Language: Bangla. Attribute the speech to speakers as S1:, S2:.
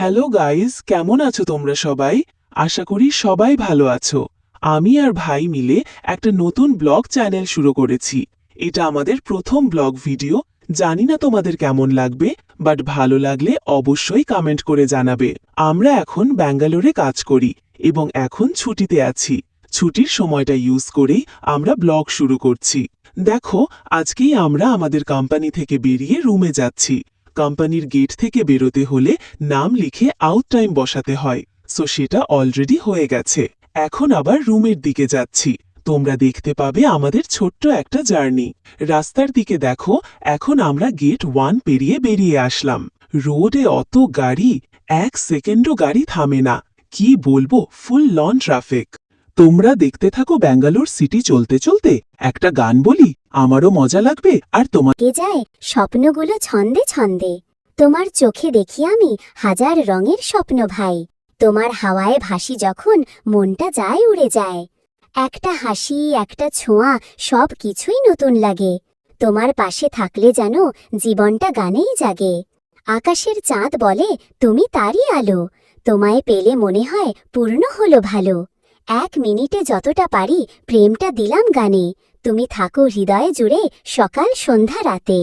S1: হ্যালো গাইস, কেমন আছো তোমরা সবাই? আশা করি সবাই ভালো আছো। আমি আর ভাই মিলে একটা নতুন ব্লগ চ্যানেল শুরু করেছি। এটা আমাদের প্রথম ব্লগ ভিডিও। জানি না তোমাদের কেমন লাগবে, বাট ভালো লাগলে অবশ্যই কমেন্ট করে জানাবে। আমরা এখন ব্যাঙ্গালোরে কাজ করি এবং এখন ছুটিতে আছি। ছুটির সময়টা ইউজ করেই আমরা ব্লগ শুরু করছি। দেখো, আজকেই আমরা আমাদের কোম্পানি থেকে বেরিয়ে রুমে যাচ্ছি। কোম্পানির গেট থেকে বেরোতে হলে নাম লিখে আউট টাইম বসাতে হয়, সো সেটা অলরেডি হয়ে গেছে। এখন আবার রুমের দিকে যাচ্ছি। তোমরা দেখতে পাবে আমাদের ছোট্ট একটা জার্নি। রাস্তার দিকে দেখো, এখন আমরা গেট 1 পেরিয়ে বেরিয়ে আসলাম। রোডে অত গাড়ি, 1 সেকেন্ডও গাড়ি থামে না। কি বলবো, ফুল লন ট্রাফিক। তোমরা দেখতে থাকো ব্যাঙ্গালোর সিটি চলতে চলতে। একটা গান বলি, আমারও মজা লাগবে আর তোমার
S2: কে যায় স্বপ্নগুলো ছন্দে ছন্দে। তোমার চোখে দেখি আমি হাজার রঙের স্বপ্ন ভাই। তোমার হাওয়ায় ভাসি যখন মনটা যায় উড়ে যায়। একটা হাসি, একটা ছোঁয়া, সব কিছুই নতুন লাগে। তোমার পাশে থাকলে যেন জীবনটা গানেই জাগে। আকাশের চাঁদ বলে তুমি তারই আলো। তোমায় পেলে মনে হয় পূর্ণ হলো ভালো। 1 মিনিটে যতটা পারি প্রেমটা দিলাম গানে। তুমি থাকো হৃদয়ে জুড়ে সকাল সন্ধ্যা রাতে।